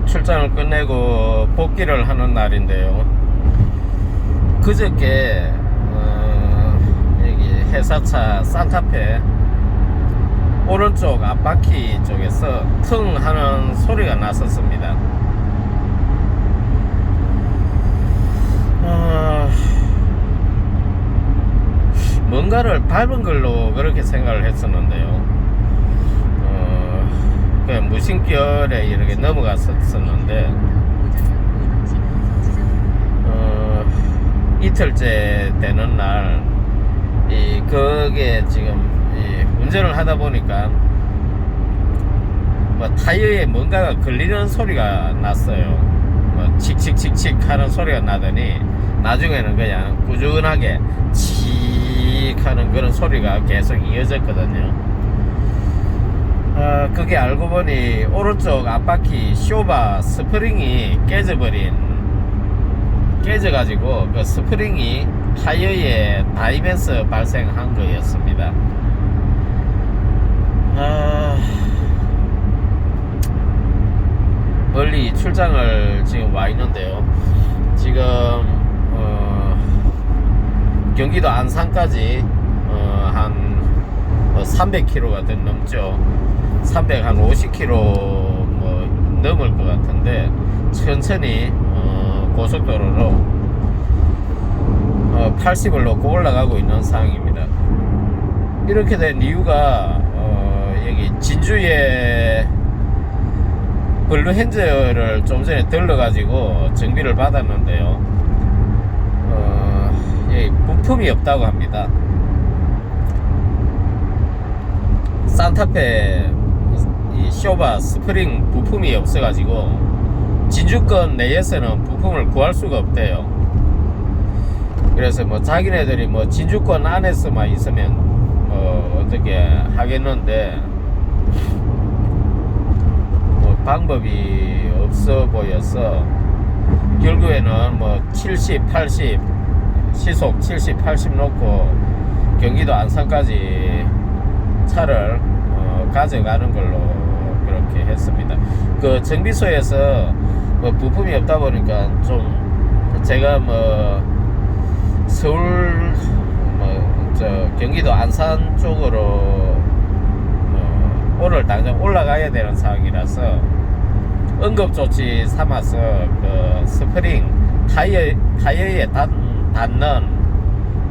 출장을 끝내고 복귀를 하는 날인데요. 그저께 여기 회사차 산타페 오른쪽 앞바퀴 쪽에서 퉁 하는 소리가 났었습니다. 뭔가를 밟은 걸로 그렇게 생각을 했었는데요. 그냥 무심결에 이렇게 넘어갔었는데 이틀째 되는 날 그게 지금 운전을 하다 보니까 뭐 타이어에 뭔가가 걸리는 소리가 났어요. 뭐 칙칙칙칙 하는 소리가 나더니 나중에는 그냥 꾸준하게 칙 하는 그런 소리가 계속 이어졌거든요. 그게 알고 보니 오른쪽 앞바퀴 쇼바 스프링이 깨져가지고 그 스프링이 타이어에 닿으면서 발생한 거였습니다. 멀리 출장을 지금 와 있는데요. 지금 경기도 안산까지 한 300km가 더 넘죠. 350km 뭐 넘을 것 같은데 천천히 고속도로로 80을 놓고 올라가고 있는 상황입니다. 이렇게 된 이유가 여기 진주에 블루 핸즈를 좀 전에 들러가지고 정비를 받았는데요. 여기 부품이 없다고 합니다. 산타페 이 쇼바 스프링 부품이 없어가지고 진주권 내에서는 부품을 구할 수가 없대요. 그래서 뭐 자기네들이 뭐 진주권 안에서만 있으면 어떻게 하겠는데 뭐 방법이 없어 보여서 결국에는 뭐 70, 80 시속 70, 80 놓고 경기도 안산까지 차를 가져가는 걸로 그렇게 했습니다. 그 정비소에서 뭐 부품이 없다 보니까 좀 제가 뭐 서울 경기도 안산 쪽으로 오늘 당장 올라가야 되는 상황이라서 응급조치 삼아서 그 스프링 타이어에 닿는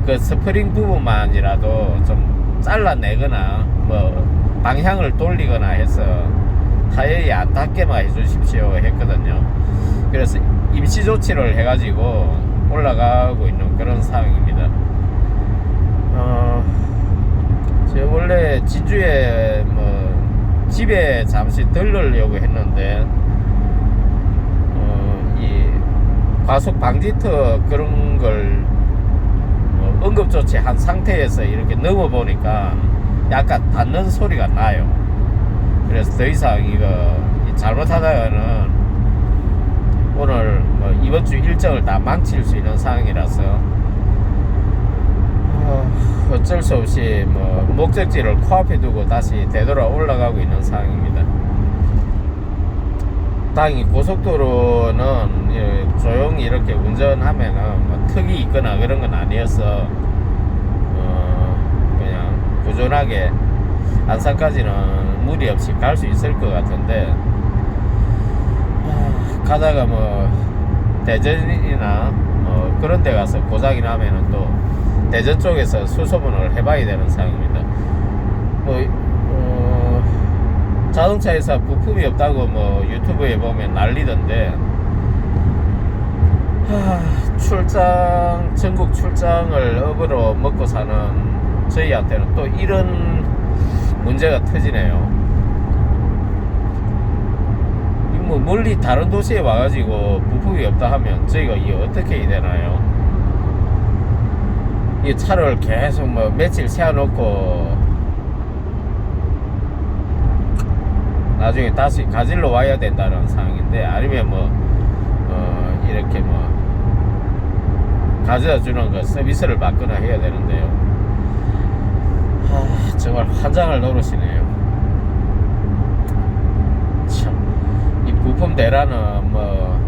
그 스프링 부분만이라도 좀 잘라내거나 뭐 방향을 돌리거나 해서 타이어에 안 닿게만 해주십시오 했거든요. 그래서 임시 조치를 해가지고 올라가고 있는 그런 상황입니다. 제가 원래 진주에 뭐 집에 잠시 들르려고 했는데 이 과속 방지턱 그런 걸 응급조치 한 상태에서 이렇게 넘어보니까 약간 닿는 소리가 나요. 그래서 더 이상 이거 잘못하다가는 오늘 뭐 이번 주 일정을 다 망칠 수 있는 상황이라서 어쩔 수 없이 뭐 목적지를 코앞에 두고 다시 되돌아 올라가고 있는 상황입니다. 당연히 고속도로는 조용히 이렇게 운전하면은 뭐 턱이 있거나 그런 건 아니어서 그냥 꾸준하게 안산까지는 무리 없이 갈 수 있을 것 같은데 가다가 뭐 대전이나 그런 데 가서 고장이 나면은 또 대전 쪽에서 수소문을 해봐야 되는 상황입니다. 자동차에서 부품이 없다고 뭐 유튜브에 보면 난리던데 전국 출장을 업으로 먹고 사는 저희한테는 또 이런 문제가 터지네요. 뭐 멀리 다른 도시에 와가지고 부품이 없다 하면 저희가 이게 어떻게 해야 되나요? 이 차를 계속 뭐 며칠 세워놓고 나중에 다시 가지러 와야 된다는 상황인데, 아니면 뭐 이렇게 뭐 가져다 주는 거 서비스를 받거나 해야 되는데요. 정말 환장을 노릇이네요. 참, 이 부품 대란은 뭐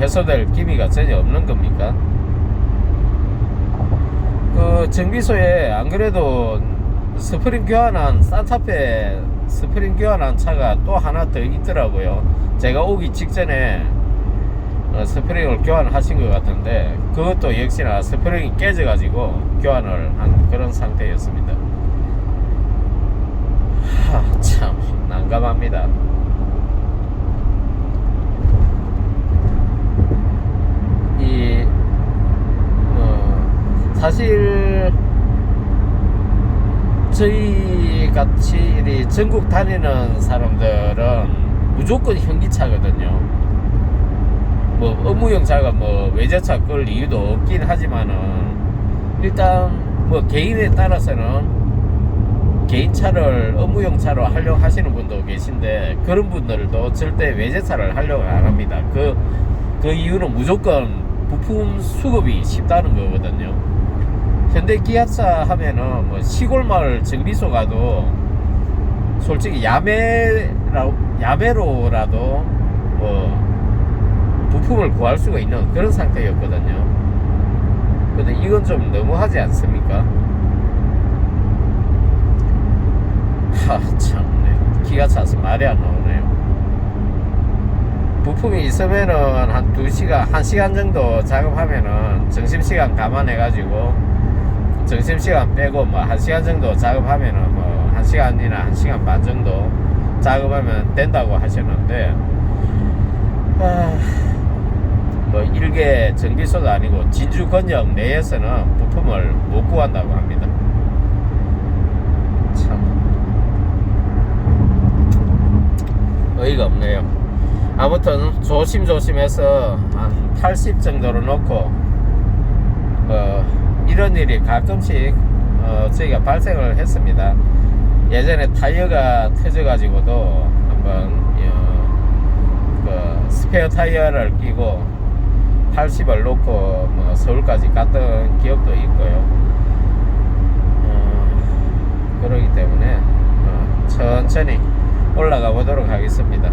해소될 기미가 전혀 없는 겁니까? 그 정비소에 안 그래도 스프링 교환한 산타페 스프링 교환한 차가 또 하나 더 있더라고요. 제가 오기 직전에 스프링을 교환하신 것 같은데 그것도 역시나 스프링이 깨져가지고 교환을 한 그런 상태였습니다. 참 난감합니다. 사실 저희 같이 전국 다니는 사람들은 무조건 현기차거든요. 뭐 업무용 차가 뭐 외제차 끌 이유도 없긴 하지만은 일단 뭐 개인에 따라서는 개인차를 업무용 차로 하려고 하시는 분도 계신데 그런 분들도 절대 외제차를 하려고 안 합니다. 그 이유는 무조건 부품 수급이 쉽다는 거거든요. 현대 기아차 하면은 뭐 시골 마을 정비소 가도 솔직히 야매로라도 뭐 부품을 구할 수가 있는 그런 상태였거든요. 근데 이건 좀 너무하지 않습니까? 참네. 기가 차서 말이 안 나오네요. 부품이 있으면은 한 2시간, 1시간 정도 작업하면은 점심시간 감안해가지고 점심시간 빼고 뭐 1시간 정도 작업하면은 뭐 1시간이나 1시간 반 정도 작업하면 된다고 하셨는데 뭐 일개 정비소도 아니고 진주 권역 내에서는 부품을 못 구한다고 합니다. 참 어이가 없네요. 아무튼 조심조심해서 한 80 정도로 놓고 이런 일이 가끔씩 저희가 발생을 했습니다. 예전에 타이어가 터져가지고도 한번 그 스페어 타이어를 끼고 80을 놓고 뭐 서울까지 갔던 기억도 있고요. 그러기 때문에 천천히 올라가 보도록 하겠습니다.